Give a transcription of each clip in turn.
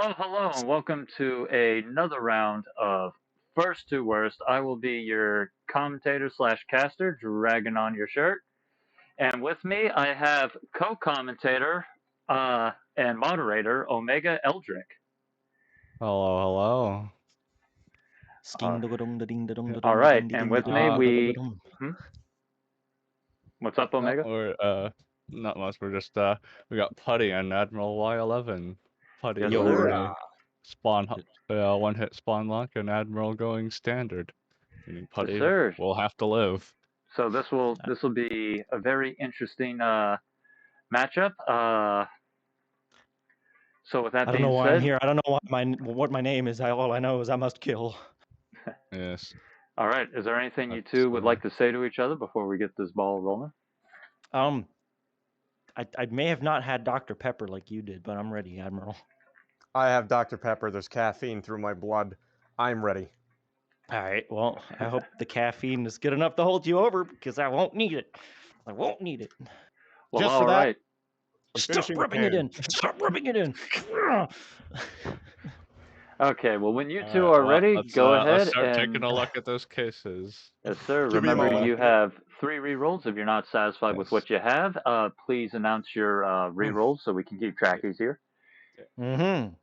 Well, hello, and welcome to another round of First to Worst. I will be your commentator slash caster, dragging on your shirt. And with me, I have co-commentator and moderator, Omega Eldrick. Hello, hello. All right, and with me, What's up, Omega? We're not much. We're just we got Puddy and Admiral Y-11. Puddy Yes, going sir. spawn one-hit spawn lock, and Admiral going standard. Meaning Puddy Yes, sir. will have to live. So this will be a very interesting matchup. So with that I don't being know why said, I'm here. I don't know what my name is. All I know is I must kill. Yes. All right. Is there anything you two would like to say to each other before we get this ball rolling? I may have not had Dr. Pepper like you did, but I'm ready, Admiral. I have Dr. Pepper. There's caffeine through my blood. I'm ready. All right. Well, I hope the caffeine is good enough to hold you over because I won't need it. I won't need it. Well, Just all for that. right. Stop rubbing it in. Stop rubbing it in. Okay. Well, when you two are ready, go ahead Let's start and taking a look at those cases. Yes, sir. Give me a Remember, moment. you have 3 rerolls. If you're not satisfied with Yes. what you have, please announce your rerolls so we can keep track easier. Mm-hmm.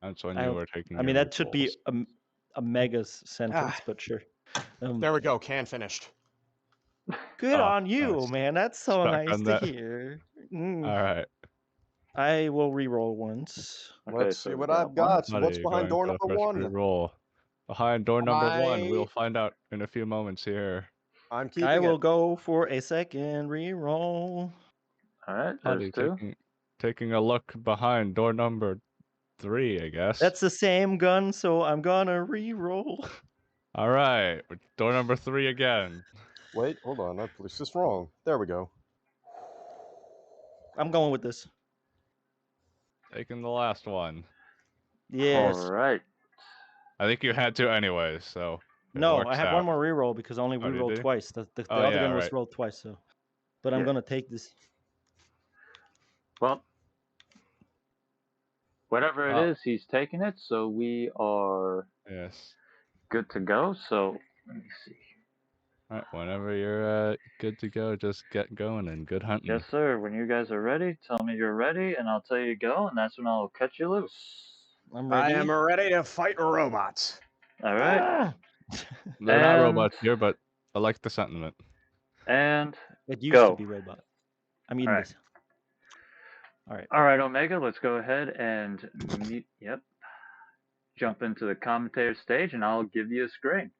That's when you were taking. I mean, your that should be rolls. a Mega's sentence, but sure. There we go. Can finished. Good Oh, on you, nice. man. That's so Stuck nice on to that. hear. All right. I will re-roll once. Okay, Let's so see we what got I've one. got. Puddy What's behind door going for number the first one? reroll. Behind door number one, we'll I- find out in a few moments here. I'm keeping I will it. go for a second re-roll. All right, Puddy there's 2. taking a look behind door number 3, I guess. That's the same gun, so I'm gonna re-roll. All right, door number 3 again. Wait, hold on. I placed this wrong. There we go. I'm going with this. Taking the last one. Yes. All right. I think you had to anyways, so. No, I have one more re-roll because I only Oh, you re-rolled do? twice. The Oh, other yeah, gun was right. rolled twice, so. But I'm Yeah. gonna take this. Well, whatever it is, he's taking it, so we are Yes. good to go. So let me see. All right, whenever you're good to go, just get going and good hunting. Yes, sir. When you guys are ready, tell me you're ready, and I'll tell you go, and that's when I'll cut you loose. I'm ready. I am ready to fight robots. All right. Ah! They're not And- robots here, but I like the sentiment. And It used Go. to be robot. I'm eating All right. this. All right. all right, Omega, let's go ahead and jump into the commentator stage, and I'll give you a screen.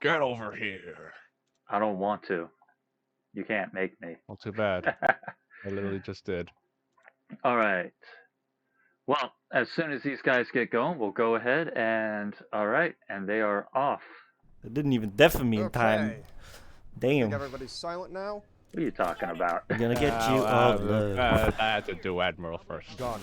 Get over here. I don't want to. You can't make me. Well, too bad. I literally just did. All right. Well, as soon as these guys get going, we'll go ahead and and they are off. It didn't even deafen me in time. Okay. I Damn. think everybody's silent now. What are you talking about? I'm gonna get you I all love. had to do Admiral first. Done.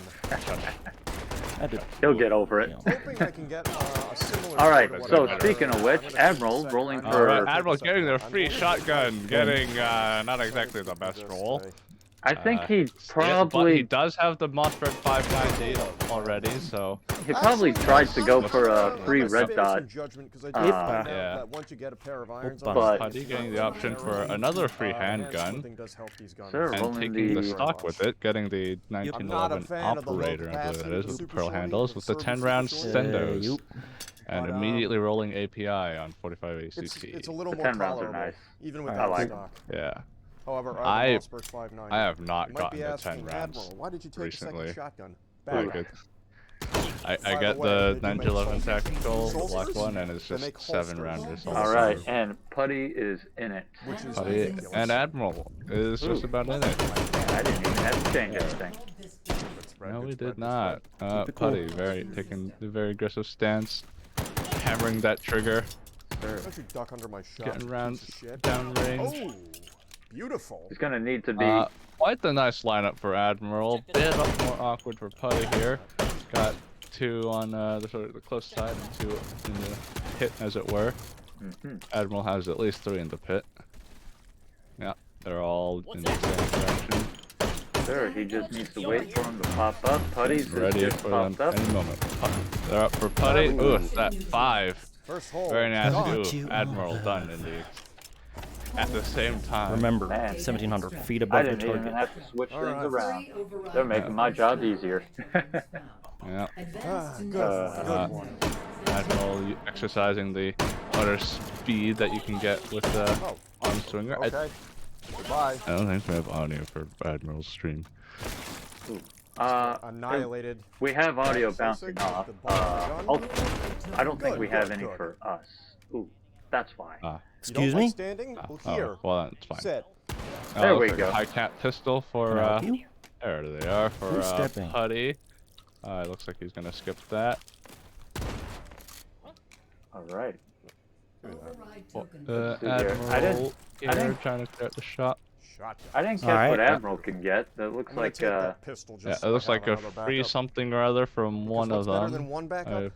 He'll get over it. Hoping I can get a similar. All right. score to So what I speaking got. of which, I'm gonna Admiral take a rolling second. for- All right, Take a Admiral's second. getting their I'm free going shotgun, to- getting not exactly the best roll. I think he Yeah, but he probably does have the Mossberg 590 already, so probably tried to go for a free red dot. yeah. That once you get a pair of irons But- on Puddy getting the option for another free handgun Sure, and rolling taking the the- stock with it, getting the I'm not a 1911 fan of the low operator, I believe that is, with the capacity pearl super handles, shorty with the with 10 super round shorty. stendos, Yup. and But, immediately rolling API on 45 It's ACP. a little The more 10 rounds are tolerable, nice. even I without like stock. Yeah. However, I- I have the Mossberg 590. I have not You might gotten be the asking, 10 rounds Admiral, why did you take recently. a second shotgun? Like Bad. it. I By get the way, the they do make 1911 soldiers. tactical, the black Soldiers? one, and it's They make just 7 holsters. rounders. All right, and Puddy is in it. Which is Puddy ridiculous. and Admiral is just Ooh. about in it. I didn't even have to change anything. No, we did not. Keep it cool. Puddy taking a very aggressive stance, hammering that trigger, Don't you duck under my shot, getting you rounds piece of shit. downrange. Oh, beautiful. He's gonna need to be. Quite the nice lineup for Admiral. Bit more awkward for Puddy here. Got 2 on the sort of the close side and 2 in the pit, as it were. Admiral has at least 3 in the pit. Yeah, they're all in the same direction. sir. He just needs to wait for him to pop up. Puddy's Ready just for them popped up. any moment. They're up for Puddy. Ooh, that 5. First hole. Very Got nasty. you Ooh, Admiral done indeed. At the same time. Remember, Man. 1,700 feet I above the didn't even target. have to switch things Alright. around. They're making my job easier. Yeah. Good one. Admiral exercising the utter speed that you can get with the arm swinger. Okay. Goodbye. I don't think we have audio for Admiral's stream. Annihilated. We have audio bouncing Six, off. the ball gun. I don't think we have Good, any good. for us. Ooh, that's fine. You don't Excuse like me? standing? Well, Oh, here. well, that's fine. Sit. There we looks like go. a high cap pistol for, Can I help you? there they are for Who's stepping? Puddy. It looks like he's gonna skip that. All right. Let's see here. Admiral I here didn't- trying to get the shot. Shot. I didn't catch Alright. what Admiral can get. That looks I'm gonna like take that pistol just Yeah, so it I looks have like a another free backup. something or other from Because one what's of better them. than one backup? I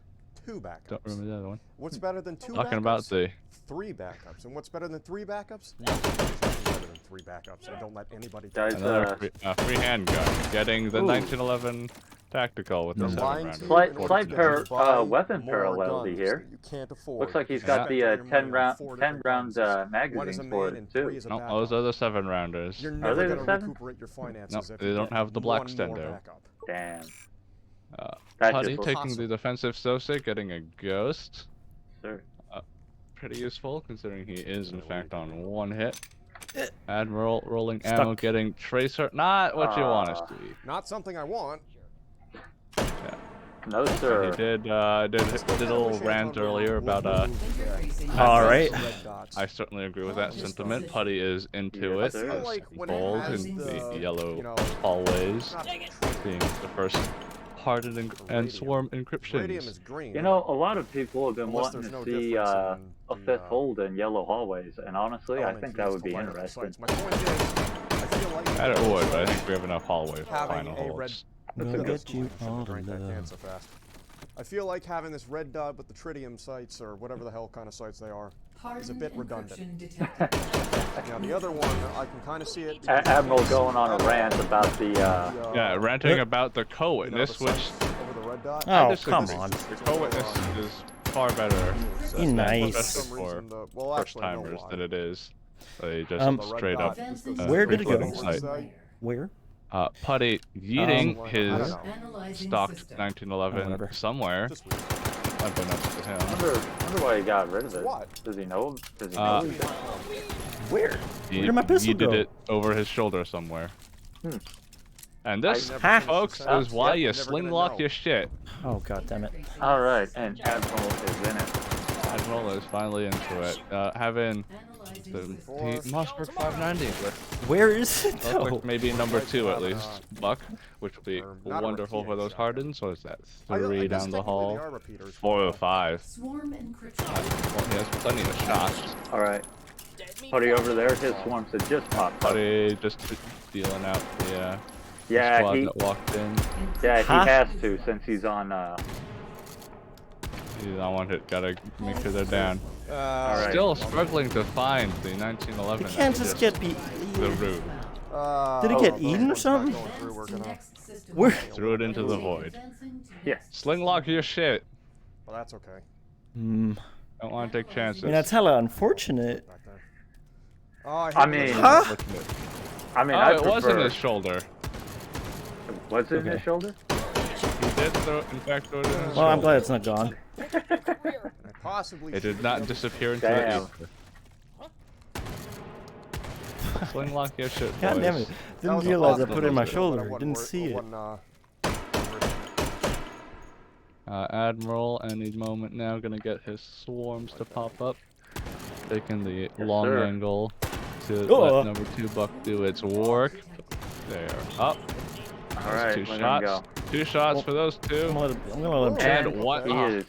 Two backups. don't remember the other one. What's better than two Talking backups? about the Three backups. And what's better than three backups? Nothing. There's nothing better than three backups. And don't let anybody Guys, another free handgun. Getting the Ooh. 1911 tactical with the You're 7 lying rounder. to you Slight- in order slight to par- get you to buy weapon more parallelity guns here. that you can't afford. looks like he's You got spend the your money 10 on round 4 10 different round guns. One is a magazines for man it and too. three is a No, backup. those are the 7 rounders. You're Are never they the going to seven? recuperate your finances Nope, if they you don't get have the block one more stendo. backup. Damn. Puddy That just taking the defensive Sose, getting a ghost. sir. Pretty useful considering he is in fact on 1 hit. Admiral rolling Stuck. ammo, getting tracer. Not what you want to see. Not something I want. No, He sir. did a little rant earlier about All right. I certainly agree with that sentiment. Puddy is into Yes, it. sir. I feel As like when it bold has in the, the yellow you know, hallways, not being the first hardened and swarm Radium encryptions. is green. You know, a lot of people have been Unless wanting there's to no see difference a in the, fifth hold in yellow hallways, and honestly, I element think used that would to be light up the interesting. sites. My point is, I feel like That it would, but I think we have enough hallway for having final a red. holds. That's a We'll good get you Shouldn't have all drank that can love. so fast. I feel like having this red dot with the tritium sites or whatever the hell kind of sites they are is a bit redundant. Now the other one, I can kind of see it. because Admiral going on a rant about the. Yeah, ranting about the you know, the co-witness, which sites over the red dot. I Oh, disagree. come on. The co-witness is far better, Be nice. especially for Well, first actually, I know timers why. than it is. They just Um, The red straight dot up is the Where did it go? recording site. Where? Puddy yeeting I his don't know. stocked Oh, 1911 whatever. somewhere. Just weird. Unbeknownst to I him. wonder why he got rid of it. What? Does he know? Does he Uh, know? he's- Where? He Where did my pistol yeeted go? it over his shoulder somewhere. Hmm. And this, I never Ha! finished the folks, sentence. is why Yep, you you're never gonna slinglock know. your shit. Oh, god damn it. All right, and Admiral is in it. Admiral is finally into it. Having the Mossberg 590 with Where is it looks though? like maybe number 2 at least, Buck, which will be Or not a wonderful for repeating those shot. hardens. What is that? I 3 guess down the technically hall. they are repeaters. 4 or 5. Swarm encryption. Well, he has plenty of shots. All right. Puddy over there, his swarms had just popped up. Puddy just dealing out the Yeah, squad he that walked in. Huh? has to since he's on. He's on 1 hit. Gotta make sure they're down. Alright. Still struggling to find the 1911. You can't just get be. the root. Did it get eaten or something? We're gonna. Where? Threw it into the void. Yes. Slinglock your shit. Well, that's okay. Hmm. Don't want to take chances. I mean, that's hella unfortunate. Back there. Oh, I mean, Huh? I mean, Oh, I it was in prefer. his shoulder. Was it in his Okay. shoulder? He did throw, in fact, throw it in his Well, I'm shoulder. glad it's not gone. Possibly. It did not disappear into Damn. the ether. Slinglock your shit, boys. God damn it. Didn't realize I put it in my shoulder. Didn't see it. Admiral, any moment now, gonna get his swarms to pop up. Taking the Yes, long sir. angle to Oh. let number 2 Buck do its work. They're up. All right, 2 let him shots. go. 2 shots for those I'm 2. gonna let him check. And what? He is.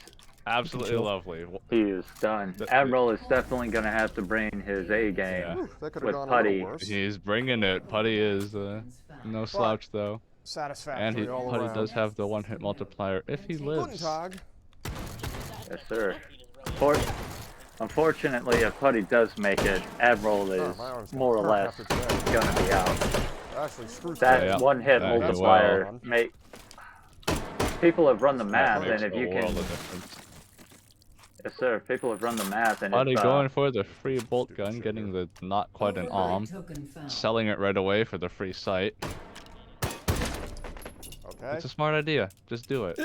Absolutely lovely. He is done. Admiral is definitely gonna have to bring his A game. Yeah. That could have With gone Puddy. a little worse. He's bringing it. Puddy is no slouch though, Satisfactory and all Puddy around. does have the 1 hit multiplier if he Guten lives. Tag. Yes, sir. Unfortunately, if Puddy does make it, Admiral is my arm's more or gonna less hurt after today. gonna be out. Actually, screw That Yeah, one hit thank you, multiplier well. make people have run the That math, makes and if a you world can, of difference. yes sir, people have run the math, and Puddy if going for the free bolt Stupid gun, shit getting here. the not quite an arm, selling it right away for the free sight. Okay. It's a smart idea. Just do it.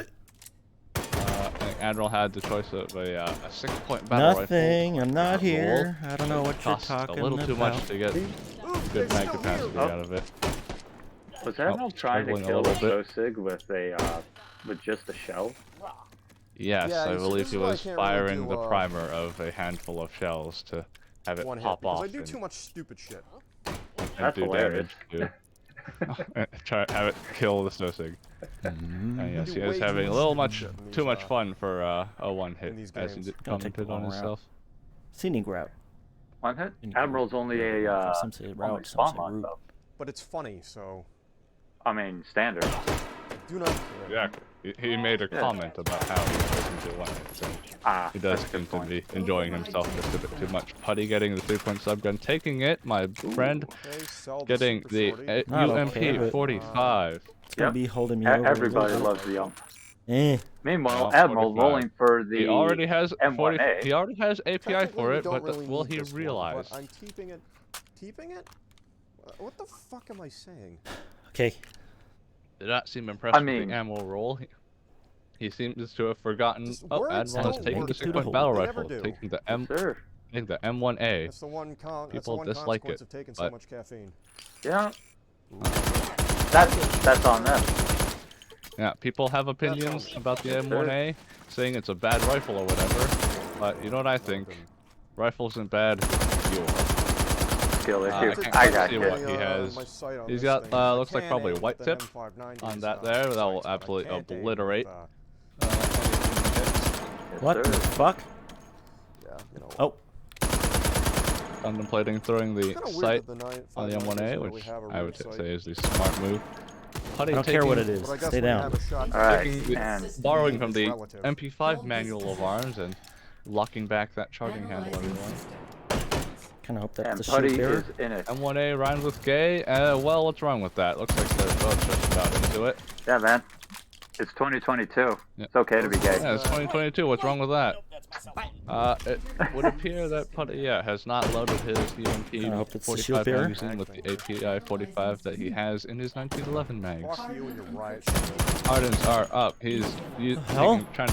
I think Admiral had the choice of a 6-point battle Nothing. rifle. I'm not Roll. here. I don't know what you're Costs talking a little too about. much to get Ooh, good they're mag still capacity here. out of it. was Admiral trying to struggling a kill a little bit. Sosig with just a shell? Yes, Yeah, I you see, believe this he is why I was can't really firing do, the primer of a handful of shells to have it one hit, pop because off I do and, too much stupid shit. and That's do hilarious. damage to try have it kill the Sosig. Mm-hmm. And yes, do he way is too having a much little stupid shit in too these, much fun for a one hit, in these as he games. did Gonna take the commented on long route. himself. Scenic route. One hit? Scenic Admiral's route. only Some say only route, some spawn say line route. though. But it's funny, so I mean, standard. do not. Exactly. He made a Yeah. comment about how he doesn't do one hit, so Ah, he does that's a seem good to point. be enjoying himself just a bit too much. Puddy getting the 3-point subgun, taking it, my friend, Okay, sell the getting super the shorty. Not UMP okay, but- 45. It's gonna Yep. be holding me over. a little Everybody bit. loves the ump. Eh. Meanwhile, No, Admiral 45. rolling for the He already has 40, M1A. he already has API Technically, for we it, don't but really will need he this one, realize? but I'm keeping it. Keeping it? What the fuck am I saying? Okay. Did not seem impressed I with mean- the ammo roll. He seems to have forgotten. Just Oh, words Admiral is don't taking work the through the 6-point hole. battle They never rifle, do. taking the Yes, sir. M1A. That's the one. That's the People one dislike consequence it, of taking so but- much caffeine. Yeah. That's on them. Yeah, people have opinions about the M1A, saying it's a bad rifle or whatever. But you know what I think? Rifle isn't bad. Fuel. Skill I issue. can't I got see you. what he has. He's got, looks like probably a white tip on that there. That will absolutely obliterate. What the fuck? Yeah, you know. Oh. Contemplating throwing the It's kinda weird sight that the on the 9.59 doesn't M1A, really which have a I would root say sight. is the smart move. Puddy I don't care what it taking- is. But I guess Stay when you down. have a shot, Alright, taking the- and borrowing from the relative. MP5 manual of arms and locking back that charging handle everyone. Kind of hope that's and the Puddy shoot there. is in it. M1A rhymes with gay. Well, what's wrong with that? Looks like they're both just about into it. Yeah, man. It's 2022. Yeah. It's okay to be gay. Yeah, it's 2022. What's wrong with that? It would appear that Puddy, has not loaded his I hope that's the UMP shield 45 bearer. magazine with the API 45 that he has in his 1911 mags. Fuck you and your riot. Hardens are up. He's hell? trying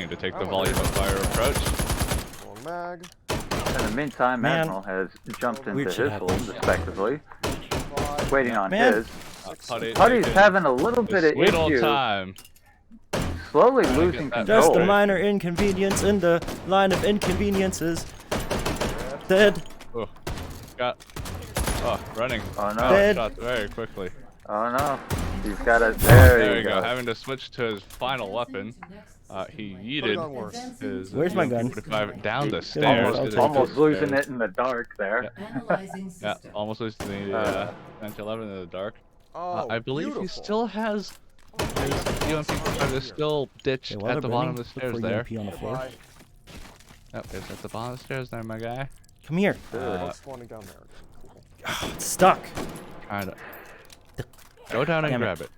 to take the volume of fire approach. Long mag. In the meantime, Man. Admiral has jumped into Weird shit his hole, happens. respectively, 5. waiting on Man. his. Puddy Puddy's taking having a little bit his of sweet old issue, time. slowly Trying to losing get that Just control. a minor inconvenience in the line of inconveniences. Dead. Oh, running. Oh no! Dead. Shots very quickly. Oh no! He's got it. There There you you go. go. Having to switch to his final weapon. He Could've yeeted gone worse. his Where's my gun? UMP45 down the Almost- stairs. I'll Did take Almost it losing stairs. it in the dark there. Yeah, almost losing the 1911 in the dark. Oh, I believe beautiful. he still has his UMP45 is still ditched Okay, while at they're the bottom of burning, the look for stairs there. UMP on the floor. Bye. Yep, it's at the bottom of the stairs there, my guy. Come here. What's spawning down there? Cool. It's stuck. Trying to go down and Damn it. grab it.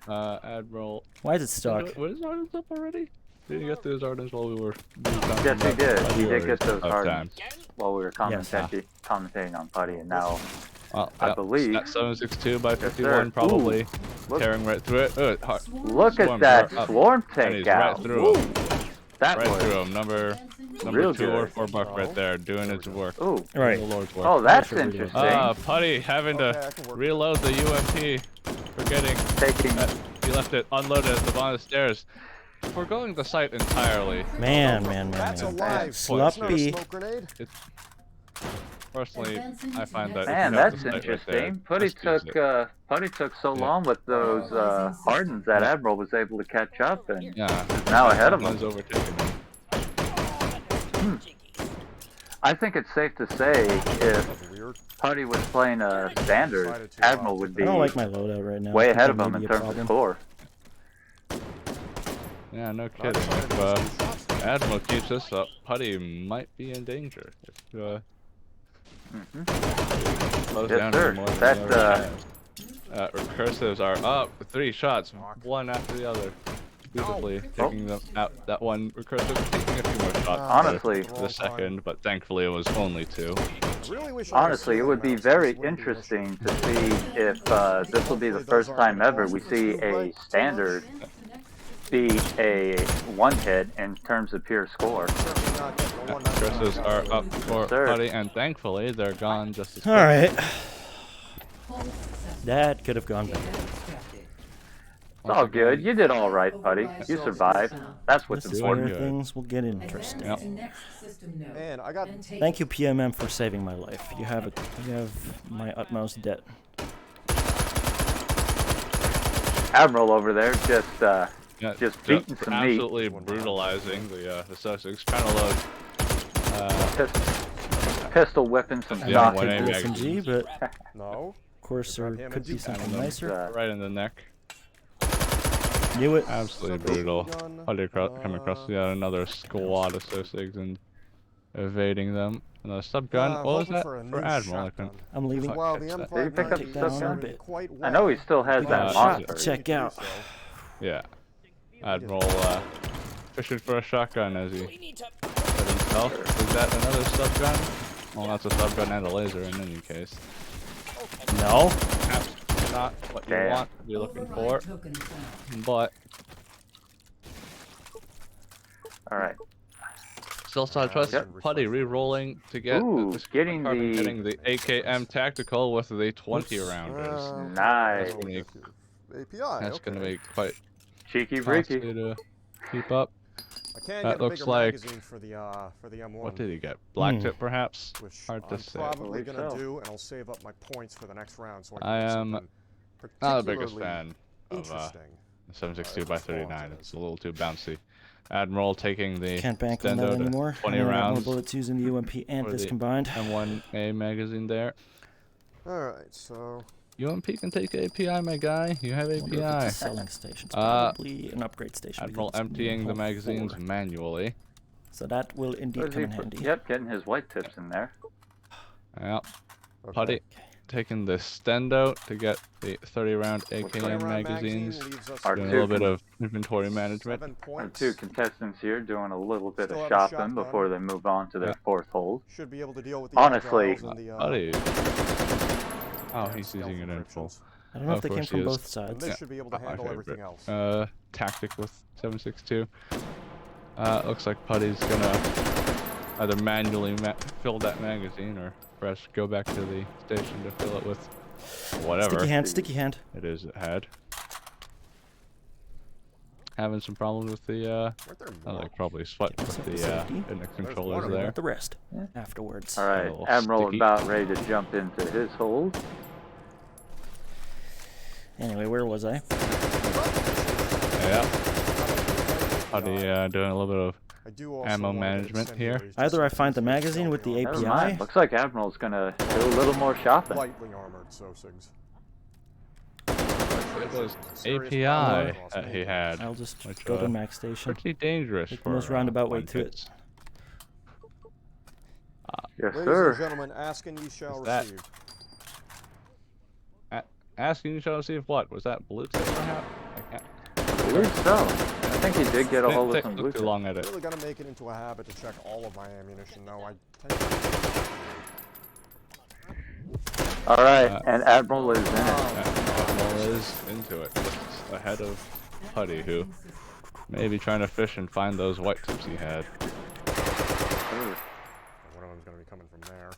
Admiral. Why is it stuck? Was Ardens up already? Did he get those Ardens while we were? Yes, he did. He did get those Time. hardens while we were Yes. commentating on Puddy, and now Well, I believe- That 762 by Yes, 51 sir. probably Look- tearing right through it. look at Swarms that are up. swarm And he's takeout. right through him. That Right was. through him. Number Real 2 or good. 4 buck right there, doing its work. Ooh. Right. The Lord's work. Oh, that's Sure we do. interesting. Puddy having Okay, I to can work. reload the UMP, forgetting Taking. that he left it unloaded at the bottom of the stairs. Foregoing the site entirely. Man. That's man. alive. That's not a Sloppy. smoke grenade. Personally, I find that Man, if you have that's the site right interesting. there, Puddy just use took it. Puddy took so Yeah. long with those hardens that Admiral was able to catch up and Yeah. is now ahead of him. Someone's overtaken him. I think it's safe to say if That's weird. Puddy was playing a standard, Decided to, Admiral would I be don't like my loadout right now. way I ahead think of that him may in be a terms of problem. score. Yeah, no Not kidding. excited If to see these shots. Admiral keeps this up, Puddy might be in danger. If slows Yes, down sir. any more than That, he already has. Recursives are up. 3 shots, one after the other. Beautifully taking them out. That one recursive taking a few more shots Honestly, for the second, but thankfully it was only 2. Really wish I Honestly, it would be very interesting to see if this will be the first time ever we see a standard be a 1-hit in terms of pure score. Recursives are up for Puddy, and thankfully they're gone just as quick. Alright. That could have gone better. It's all good. You did all right, Puddy. You survived. That's what's This is where important. things will get interesting. Yep. Man, I got. Thank you, PMM, for saving my life. You have my utmost debt. Admiral over there just Yeah, beating some meat. absolutely brutalizing the Sussex, trying to load Pistol whipping some Yeah, stock. 1A into- magazine. SMG, but No. of course there could be something nicer. right in the neck. Knew it. Absolutely brutal. Puddy come across yet another squad of Sussex and evading them. Another subgun. What was that? For Admiral, I couldn't. I'm leaving. Well, the Did you pick up Take the down subgun? a bit. Quite I know he well. still has We got that a shot. monster. Check out. Yeah. Admiral fishing for a shotgun as he said himself. Is that another subgun? Well, that's a subgun and a laser in any case. No. Perhaps not what you Damn. want to be looking for, but All right. still saw trust Puddy re-rolling to get Ooh, this getting carbon the- getting the AKM tactical with the 20 rounders. Nice. API. That's okay. gonna be quite Cheeky costly breaky. to keep up. I can that get a looks bigger like- magazine for the M1. What did he get? Black Hmm. tip perhaps? Which Hard to I'm say. probably Believe gonna so. do, and I'll save up my points for the next round. So I I can do am something not the biggest particularly fan of Interesting. 762 Alright, by let's go on to 39. this. It's a little too bouncy. Admiral taking the Can't bank on that Stendo to anymore. 20 I don't have more rounds. bullets using the UMP and for this the combined. M1A magazine there. All right, so UMP can take API, my guy. You have I wonder if API. it's a selling station. It's Uh, probably an upgrade station. Admiral because it's emptying the Hull magazines 4. manually. So that will indeed Where's come he in put- handy. Yep, getting his white tips in there. Yeah. okay. Puddy taking the Stendo to get the 30 round 20 AKM round magazines. magazine leaves us Our Doing a two little bit can- of inventory management. 7 Our points. 2 contestants here doing a little bit Still of have a shopping shotgun. before they move on to their Yeah. 4th hold. Should be able to deal with the Honestly- agiles and the, Puddy. Oh, and he's stealth using it in full. encryptions. I don't know if Of they came course he from is. both And sides. this Yeah. should be able to Not my handle everything else. favorite. Tactic with 762. Looks like Puddy's gonna either manually fill that magazine or perhaps go back to the station to fill it with whatever Sticky hand, sticky hand. it is it had. Having some problems with the Weren't there more? like probably sweat with Myself the to safety. index one controllers of there. About the rest afterwards. All right, little Admiral sticky. about ready to jump into his hold. Anyway, where was I? Yeah. Puddy doing a little bit of I do also ammo wanna get management here. incendiaries just Either I in find the case magazine with the they Never API. mind. Looks like Admiral's gonna do a little more shopping. lightly armored Sosigs. it was Serious API problem. that he had. I'll just Which, go to max station. Pretty dangerous Take the for most roundabout way one to it. hits. Yes, Ladies and sir. gentlemen, ask and ye shall Is that- receive. Asking you to see if what was that blue tip perhaps? I can't. I believe so. I think he did get a hold of Didn't some take blue too tips. long at I it. really gotta make it into a habit to check all of my ammunition now. I tend to... All right, and Admiral is in it. Admiral is into it, just ahead of Puddy, who may be trying to fish and find those white tips he had. One of them's gonna be coming from there.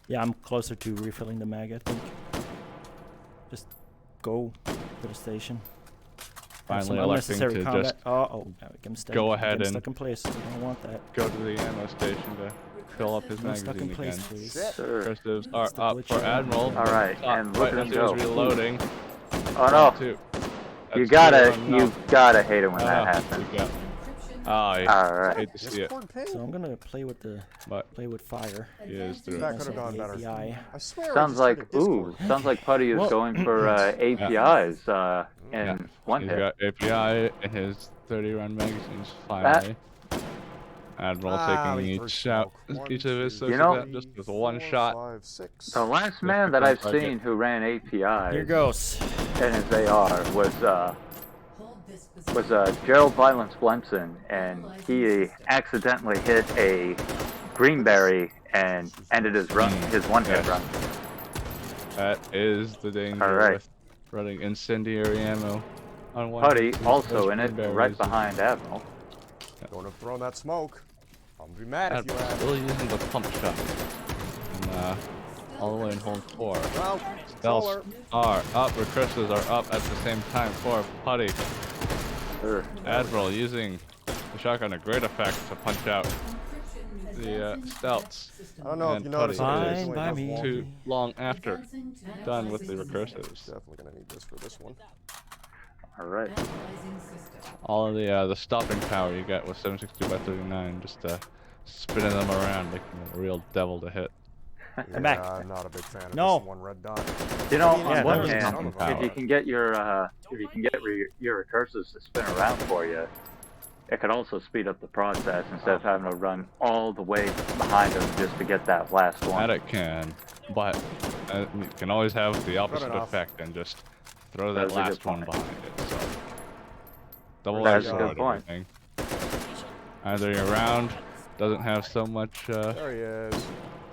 Yeah, I'm closer to refilling the mag, I think. Just go to the station. Have some Finally electing unnecessary to combat. just Oh, now we get him stuck. go Get ahead him and- stuck in place. We don't want that. go to the ammo station to fill up his Get him stuck in magazine place, again. please. Shit. Sir. Cursives are That's the up glitch for here. Admiral. All right, Top and look right at as him he was go. reloading. Oh no! Two. You That's two. you gotta hate it when that Ah, happens. we got- Oh, I All right. hate to see it, Discord ping? So I'm gonna play with the but fire. he is through That it. could have gone better. API. I swear. I Sounds just heard like a Discord ping. sounds like Puddy is Well- going for APIs Yeah. in one He's hit. got API in his 30 round magazines finally. Admiral taking leave through each out, smoke. each of his You know- associates just with one shot. 5, 6. The last man that I've target. seen who ran APIs Here goes. in his AR was Gerald Violence Blemson, and he accidentally hit a greenberry and ended his run, his one-hit yes. run. That is the danger Alright. with running incendiary ammo on one. Puddy of also those in it, green right berries. behind Admiral. Don't have thrown that smoke. I'm gonna be mad if you Admiral have. still using the pump shot. And, all the way in hold 4. Well, Stealths controller. are up, recursives are up at the same time for Puddy. Sure. Admiral using the shotgun to great effect to punch out the stealths. I don't know if And you noticed, Puddy it is Fine by me. too long after done with the recursives. Definitely gonna need this for this one. Alright. All of the stopping power you get with 762x39, just spinning them around, making them a real devil to hit. I'm back. I'm not a big fan of No. this one red dot. You know, Yeah, on one that was hand, something if power. you can get your recursives to spin around for you, it could also speed up the process instead of having to run all the way behind them just to get that last one. That it can, but you can always have the opposite enough. effect and just throw that That's a good last one point. behind it. So, double That's edged a good sword, point. everything. Either your round doesn't have so much There he is.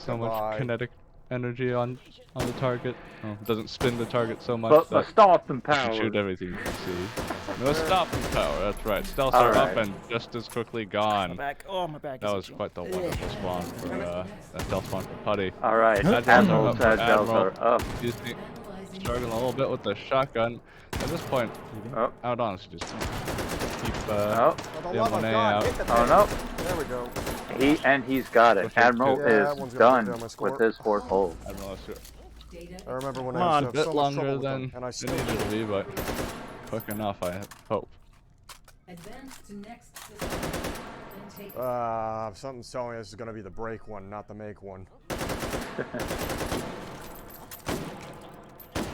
Goodbye. kinetic energy on the target. Oh, it doesn't spin the target so much But the that stopping you power. can shoot everything you can see. No stopping power. That's right. Stealths All are up right. and just as quickly My gone. back. Oh, my back. That is was itching. quite the wonderful spawn for that stealth spawn for Puddy. Alright, Admiral's Admiral's up for agils Admiral. are up. Using, struggling a little bit with the shotgun. At this point, Oh, out on just keep oh, For the the love of M1A God, out. hit the oh thing. no. There we go. He's got it. Pushing Admiral two. Yeah, that is one's gonna done bring down my score. with his 4th hold. Admiral is I remember when Come I on. used a to have bit so much trouble longer with them, than and I it still needed do. to be, but quick enough, I hope. Advance to next system. Then take Something's telling me this is gonna be the break one, not the make one.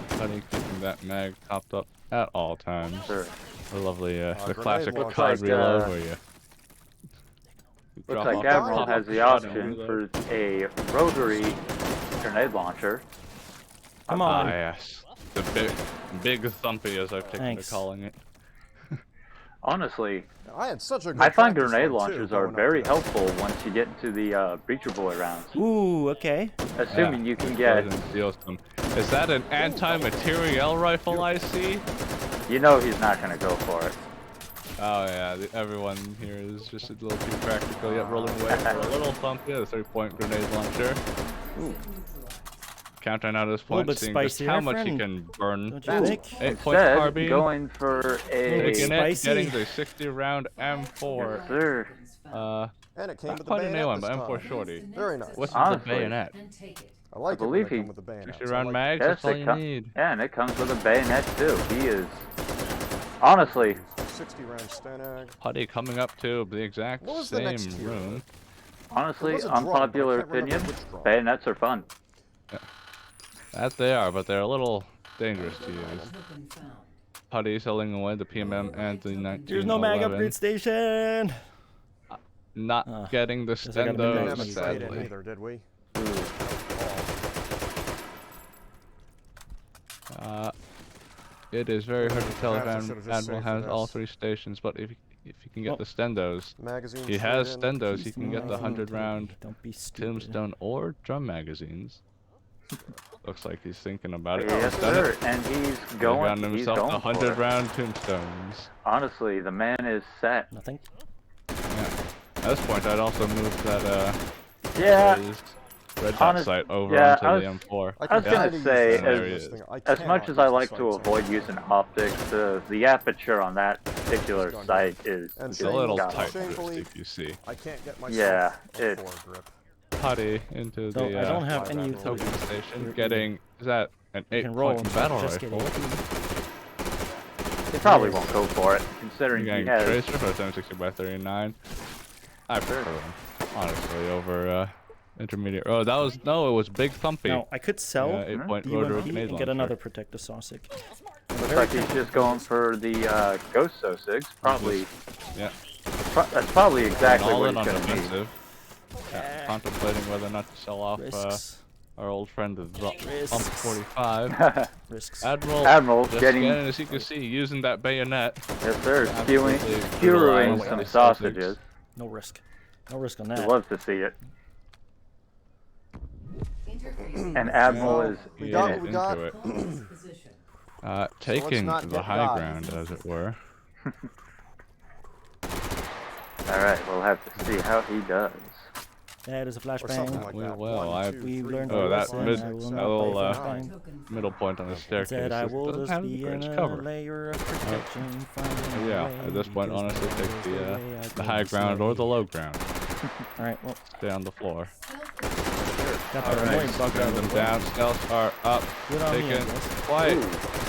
Puddy keeping that mag topped up at all times. Sure. The lovely, the grenade classic launcher. COD Looks like, reload where you Looks drop like off Admiral the has the shot and option reload. for a rotary grenade launcher. Come Ah, on. yes. The big thumpy, as I've taken Thanks. to calling it. Honestly, I had such a good I find practice grenade run, too, launchers are going up very to this. helpful once you get into the Breacher Boy rounds. Ooh, okay. Assuming Yeah, you can it get, goes and steals them. Is that an anti-materiel rifle I see? you know he's not going to go for it. Oh yeah, everyone here is just a little too practical, yet rolling away for a little thump. Yeah, the 3-point grenade launcher. Ooh. Counting out at this A little point, bit seeing just spicy how there, much he friend. can burn. Don't you think? 8-point Instead, carbine. going for bit a... Taking it, spicy. getting the 60-round M4. Yes, sir. And it came Not with the quite a bayonet new one, this but M4 time. Shorty. Very nice. What's Honestly. the bayonet? and take it. I like I it when believe they he- come with the bayonet. 60-round like mags, Yes, that's all it you com- need. Yeah, and it comes with a bayonet too. He is... Honestly, 60-round Stenag. Puddy coming up to the exact What was the same next tier? room. honestly, It was a drum, but I unpopular can't remember opinion, which drum. bayonets are fun. That they are, but they're a little dangerous to use. Token found. Puddy selling away the PMM and the 1911. There's no mag upgrade station. Not getting the guess I got We didn't Those, have a stendos, trade in sadly. either, did we? It is very hard to tell if Perhaps I should've just Admiral saved for has all this. 3 stations, but if you can get Well, the stendos, Magazine. he has straight in. stendos, he can get the 100-round Don't be stupid. tombstone or drum magazines. Looks like he's thinking about it. Yes, He's done it. sir. And he's He's going. gotten He's himself going the for it. 100-round tombstones. Honestly, the man is set. Nothing. Yeah. At this point, I'd also move that Yeah. raised red dot Honest- sight over yeah, onto I the was- M4. I was can gonna kinda use say, that as- on this thing. I As much cannot as I use like the to sights avoid on using optics, the aperture on that particular It's gone sight is And It's a just little god tight, awful. Shamefully- if you see. I can't get myself Yeah, a it- foregrip. Puddy into So the I don't have any Token utility. token station, You're- getting, is that an You can roll. 8-point battle Just rifle? kidding. He probably won't go for it, considering You're he getting has. Tracer for a 760x39. I prefer them, honestly, over intermediate. Oh, that was, no, it was Big Thumpy. No, I could sell Yeah, 8-point the rotary UMP grenade and get launcher. another protective sausage. Looks like he's just going for the Ghost Sosigs. Probably Yeah. That's probably exactly all what in he's on gonna need. defensive. Yeah, contemplating whether or not to sell off Risks. our old friend the Bump Risks. 45. Risks. Admiral just getting, as you can see, using that bayonet. yes sir, Absolutely skewering brutalized some the sausages. No risk. No risk on I'd that. love to see it. And Admiral is we in got it. what we got. Into it. Position. Taking not the get high got. ground, as it were. Alright, we'll have to see how he does. That is a Or something flashbang. like We that. will, 1, I've- 2, We've 3, learned Oh, our that lesson. mid- I will that not little, play uh, flashbang. Token Middle point on the staircase. Said I This will doesn't just have be the in greatest a cover. layer of protection. finding a Yeah, way, at this point, because honestly, that take is way I the go high to ground or slay. the low ground. Alright, well, Stay on the floor. got that Alright, annoying bug out send of them the way. down. Stealth are up. Good on me, I Taken. guess. Quite Ooh. a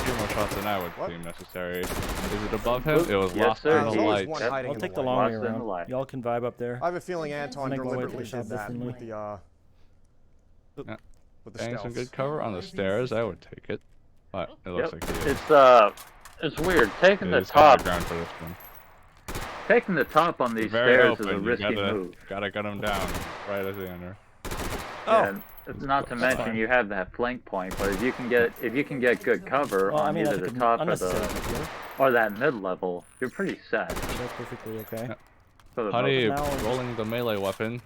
few more shots than I would What? deem necessary. Is it above him? It was Yes, lost sir, in There's the he- always light. one Yep. hiding I'll in take the the light. long way Lost in the around. light. Y'all can vibe up there. I have a feeling Anton Make my way deliberately to the shop did that this with the Yeah. with the Bang some stealth. good cover on the stairs. I would take it. But it looks Yep. like he is. It's weird. Taking It the is high top, ground for this one. taking the top on these Very stairs open. is a You risky move. gotta cut him down right as they enter. And not to mention fine. you have that flank point, but if you can get good cover Well, I on mean, either that's the top or unnecessary. that mid level, you're pretty set. That's perfectly okay. Yep. For the Puddy most now- rolling the melee weapon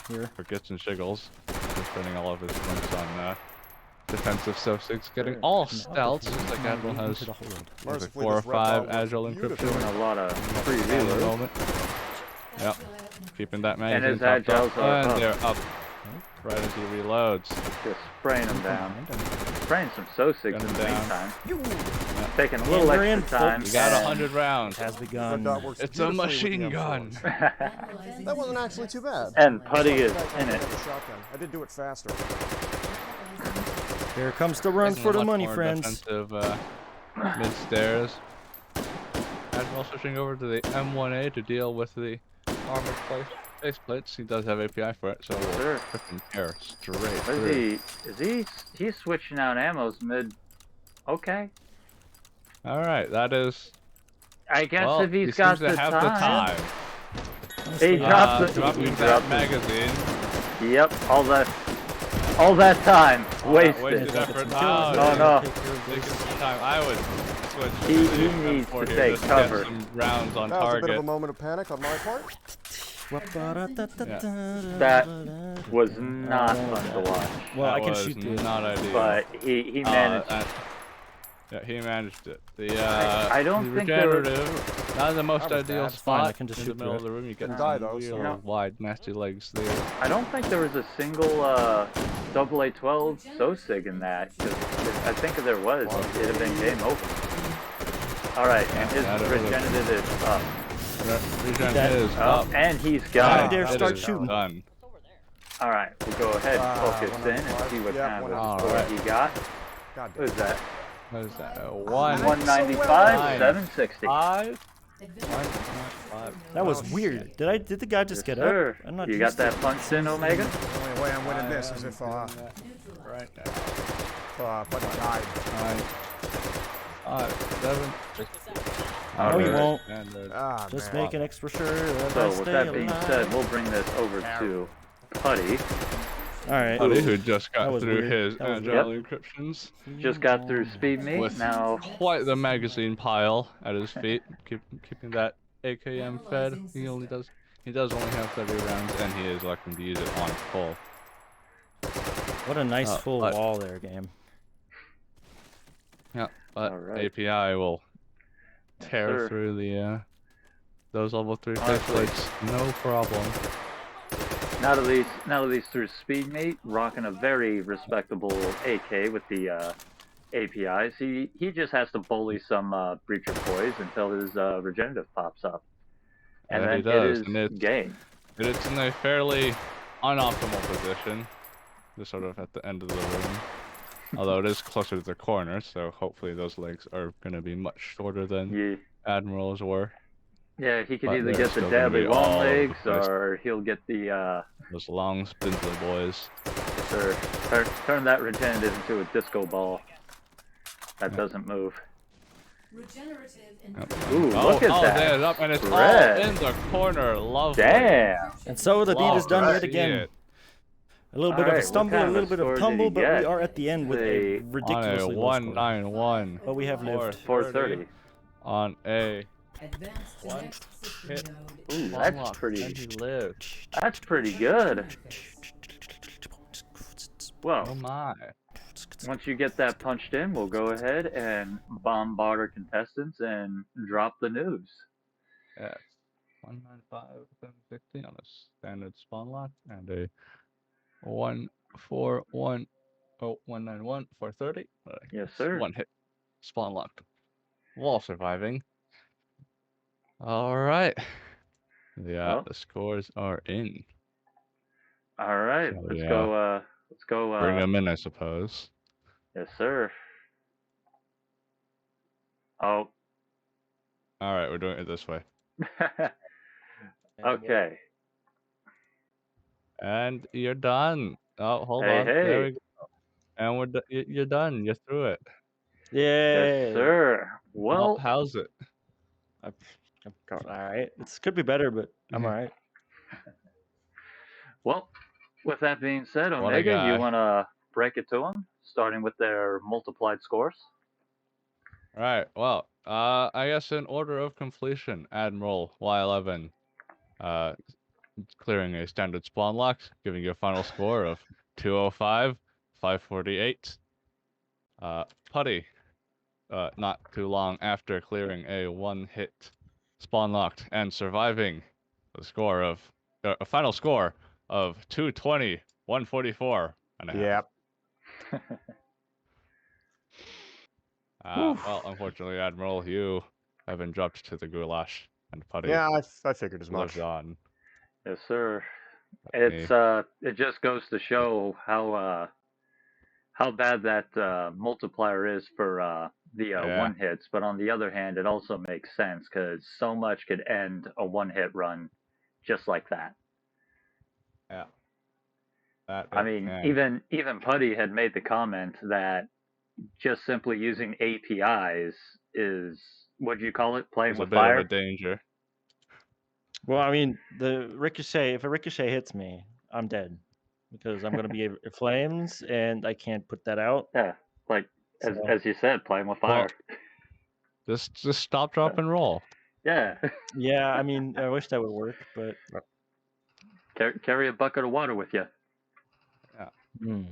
Here. for Gits and Shiggles. Just spending all of his points on defensive so-6, getting all stealths, just like Admiral has Into the hold. like Mercifully, 4 or this red 5 dot works agile beautifully. encryption. doing a lot of free At the reloads. moment. Yep. Keeping that magazine his topped agiles off, are and up. they're up. Right as he reloads. Just spraying them down. Spraying some so-6 in Gun the him down. meantime. Taking a little we're in, extra time. We got and- 100 rounds. Has Red begun. dot works It's a beautifully with the machine gun. M4s. That wasn't actually too bad. And Puddy is I in it. had a shotgun. I did do it faster. Here comes the run Taking for a the much money, more friends. defensive, mid-stairs. Admiral switching over to the M1A to deal with the armored face plates. He does have API for it, so we'll Sure. freaking tear straight What through. is he's switching out ammos mid. Okay. Alright, that is... I guess well, if he he's got seems to the have time. the time. He dropped dropping he that dropped it. magazine. Yep, all that time wasted. wasted effort. Oh, no. Taking some time. I would switch He to the needs to M4 here, take just cover. Get some rounds on That was a bit target. of a moment of panic on my part. That was not fun to watch. Well, I That can was shoot through it. not ideal. But he managed. Yeah, he managed it. I don't the think there was- regenerative, not the most That was ideal bad. spot Fine, I can just in the shoot middle of through the room. You get Didn't some die, though, real so- wide, nasty legs there. I don't think there was a single AA-12 SOSIG in that. 'Cause I think if there was, it'd have been game over. Alright, and his that would've- regenerative is up. Regen That- is Oh, up. and he's I got dare it. It start is shooting. Done. Alright, we'll go ahead and focus in and 195. see what Yeah, kind of 195. score he got. God What is that? What is that? 195, Nine. 760. 5? That was weird. Did the guy just get Sir, up? I'm not you used got to that punched in, Omega? The only way I'm winning this is if Right now. Puddy died. 9, 5, 7, 6. No, you won't. Ah, Just man. making extra sure that So I with stay that being alive. said, we'll bring this over to Puddy. Alright. Puddy, who just got That was through weird. his That was agile weird. encryptions Just got through speed meet. with Now, quite the magazine pile at his feet, keeping that AKM fed. He does only have 30 rounds, and he is electing to use it on full. What a nice full but- wall there, game. Yeah, but Alright. API will tear sir. through the those level 3 Honestly. faceplates, no problem. now that he's through speed meet, rocking a very respectable AK with the APIs, he just has to bully some breacher boys until his regenerative pops up. And Yeah, then he does, it and is it's- game. But it's in a fairly unoptimal position, just sort of at the end of the room. Although it is closer to the corner, so hopefully those legs are going to be much shorter than Yeah. Admiral's were. Yeah, he could But either they're get the still gonna deadly be long all over the legs, place. or he'll get the Those long, spindly boys. turn that regenerative into a disco ball that Yeah. doesn't move. Regenerative Ooh, Oh, look at that. there's up, and it's Red. all in the corner. Lovely. Damn. And so the deed Love is done to yet see again. it. A little All bit of a right, what stumble, kind a of a little bit of score a did he tumble, but we get? are at the end with a The- On a ridiculously low score. 191. But we have lived. 430. On a Advance to One next system hit. node. Ooh, One that's lock, pretty. and he lived. That's pretty good. Well, Oh my. once you get that punched in, we'll go ahead and bombard our contestants and drop the news. Yes. 195, 760 on a standard spawn lock, and a 141, 191, 430. Yes, sir. One hit. Spawn locked. While surviving. All right. Yeah, Well. the scores are in. All right, So, let's yeah. go. Let's go. Bring them in, I suppose. Yes, sir. Oh. All right, we're doing it this way. Okay. And you're done. Oh, hold Hey, on. There hey. we go. And you're done. You're through it. Yay! Yes, sir. Well, How's it? I'm all right. It could be better, but I'm all right. well. With that being said, What a Omega, you guy. want to break it to them, starting with their multiplied scores? Right. Well, I guess in order of completion, Admiral Y-11, clearing a standard spawn lock, giving you a final score of 205, 548. Puddy, not too long after clearing a one-hit spawn locked and surviving the score of a final score of 220, 144 and a half. Yep. Well, unfortunately, Admiral, you have been dropped to the goulash, and Puddy Yeah, I figured as much. lives on. Yes, sir. It's it just goes to show how bad that multiplier is for the Yeah. one hits. But on the other hand, it also makes sense because so much could end a one hit run just like that. Yeah. That I it mean, can. even Puddy had made the comment that just simply using APIs is what do you call it? Playing It's a with bit fire. of a danger. Well, I mean, the ricochet. If a ricochet hits me, I'm dead because I'm gonna be flames, and I can't put that out. Yeah, like So, as you said, playing with fire. Just stop, drop, and roll. Yeah. yeah, I mean, I wish that would work, but Carry a bucket of water with you. hmm.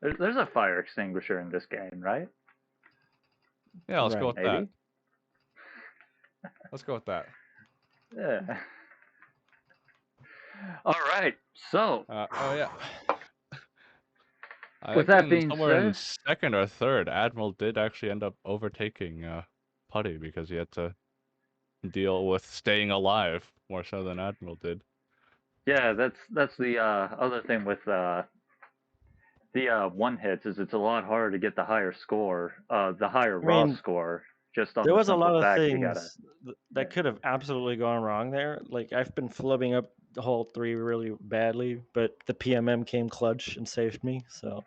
There's a fire extinguisher in this game, right? Yeah, let's go Right. with that. Maybe. Let's go with that. Yeah. All right. So, Oh yeah. I With think that being somewhere in said- second or third, Admiral did actually end up overtaking Puddy because he had to deal with staying alive more so than Admiral did. yeah, that's the other thing with the one hits is it's a lot harder to get the higher score, the higher raw mean, score. Just on There the was a simple lot of fact you things gotta. that could have absolutely gone wrong there. Like I've been flubbing up the whole 3 really badly, but the PMM came clutch and saved me. So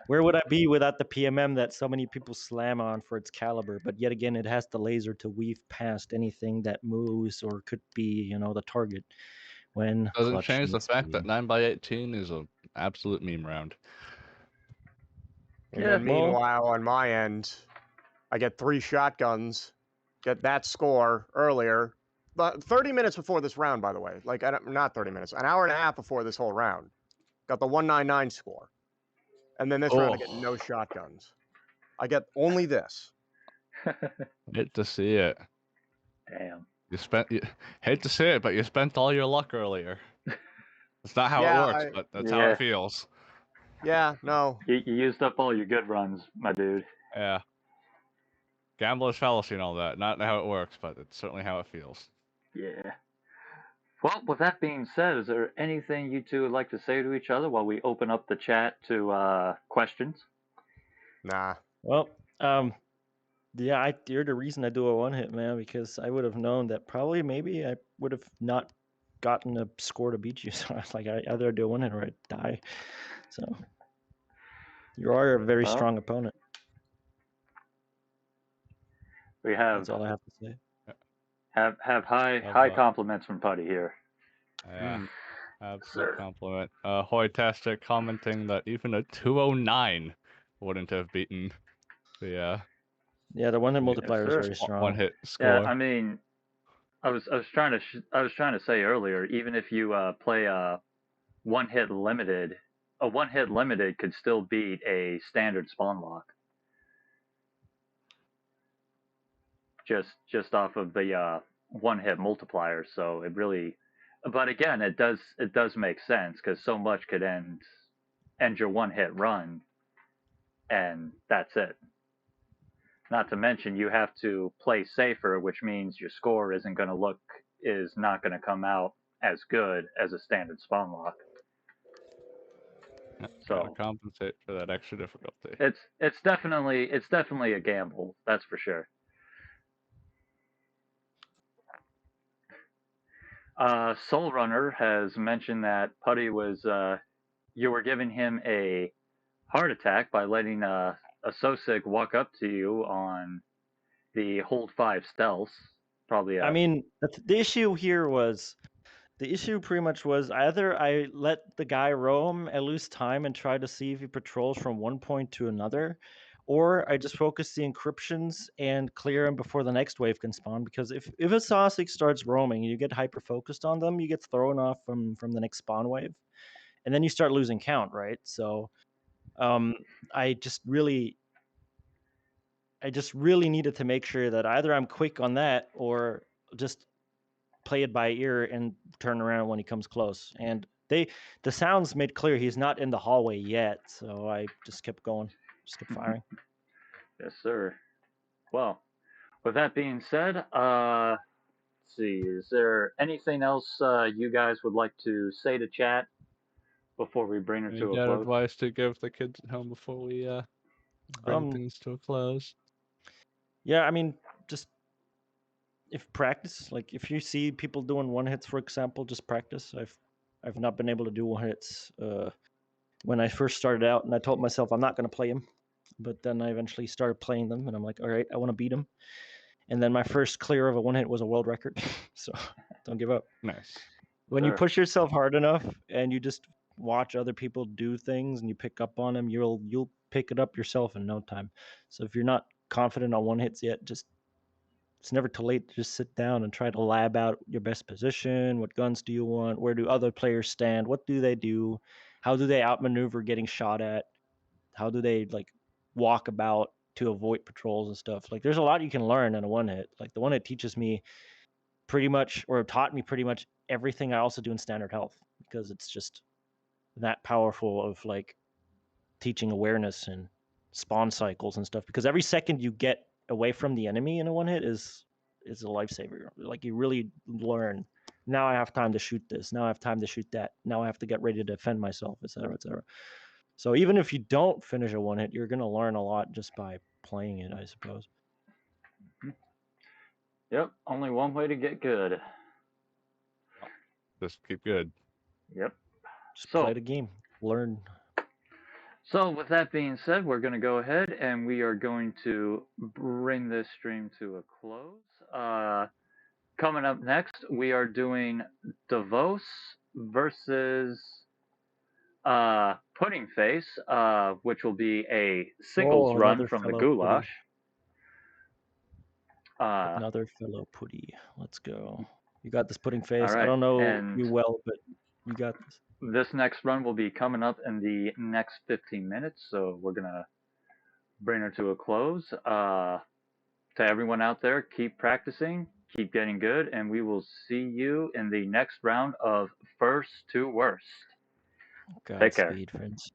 where would I be without the PMM that so many people slam on for its caliber? But yet again, it has the laser to weave past anything that moves or could be, the target. When Doesn't clutch change the needs fact to. that 9x18 is an absolute meme round. And Yeah. then meanwhile, on my end, I get 3 shotguns, get that score earlier. But 30 minutes before this round, by the way. Like, not 30 minutes, an hour and a half before this whole round. Got the 199 score. And then this round, I get no shotguns. I get only this. Hate to see it. Damn. Hate to see it, but you spent all your luck earlier. It's not how Yeah, it works, but that's how Yeah. it feels. Yeah, no. You used up all your good runs, my dude. Yeah. Gambler's fallacy and all that. Not how it works, but it's certainly how it feels. Yeah. Well, with that being said, is there anything you two would like to say to each other while we open up the chat to questions? Nah. Well, yeah, you're the reason I do a one hit, man, because I would have known that maybe I would have not gotten a score to beat you. So I was like, I either do a one hit or I die. So you are a very Well, strong opponent. We have That's all I have to say. have high Have, compliments from Puddy here. Yeah, Mm. absolute Sir. compliment. Hoytastic commenting that even a 209 wouldn't have beaten the Yeah, the one hit the multiplier is sir. very strong. one-hit Yeah, score. I mean, I was trying to say earlier, even if you play a one hit limited could still beat a standard spawn lock. Just off of the one hit multiplier. So it really, but again, it does make sense because so much could end your one hit run, and that's it. Not to mention you have to play safer, which means your score is not going to come out as good as a standard spawn lock. Gotta So compensate for that extra difficulty. it's definitely a gamble, that's for sure. Soul Runner has mentioned that Putty was you were giving him a heart attack by letting a Sosig walk up to you on the hold 5 stealth. Probably I mean, the issue here was the issue pretty much was either I let the guy roam, I lose time and try to see if he patrols from one point to another, or I just focus the encryptions and clear him before the next wave can spawn. Because if a Sosig starts roaming and you get hyper focused on them, you get thrown off from the next spawn wave, and then you start losing count, right? So um, I just really needed to make sure that either I'm quick on that or just play it by ear and turn around when he comes close. And the sounds made clear he's not in the hallway yet, so I just kept going, just kept firing. yes, sir. Well, with that being said, let's see. Is there anything else you guys would like to say to chat before we bring it Any to a good close? advice to give the kids at home before we bring Um, things to a close? Yeah, I mean, just if practice, like if you see people doing one hits, for example, just practice. I've not been able to do one hits when I first started out, and I told myself I'm not going to play them. But then I eventually started playing them, and I'm like, all right, I want to beat them. And then my first clear of a one hit was a world record. So don't give up. Nice. When you Sure. push yourself hard enough and you just watch other people do things and you pick up on them, you'll pick it up yourself in no time. So if you're not confident on one hits yet, just it's never too late to just sit down and try to lab out your best position. What guns do you want? Where do other players stand? What do they do? How do they outmaneuver getting shot at? How do they like walk about to avoid patrols and stuff? Like there's a lot you can learn in a one hit. Like the one hit teaches me pretty much, or taught me pretty much everything I also do in standard health, because it's just that powerful of like teaching awareness and spawn cycles and stuff. Because every second you get away from the enemy in a one hit is a lifesaver. Like you really learn. Now I have time to shoot this. Now I have time to shoot that. Now I have to get ready to defend myself, etc., etc. So even if you don't finish a one hit, you're gonna learn a lot just by playing it, I suppose. Yep. Only one way to get good. Just keep good. Yep. Just So- play the game. Learn. So with that being said, we're going to go ahead and we are going to bring this stream to a close. Coming up next, we are doing Davos versus Pudding Face, which will be a singles run another from the fellow Goulash. Another fellow Puddy. Let's go. You got this, Pudding Face. all I right, don't know and- you well, but you got this. This next run will be coming up in the next 15 minutes, so we're going to bring her to a close. To everyone out there, keep practicing, keep getting good, and we will see you in the next round of First to Worst. Take care. Godspeed, friends.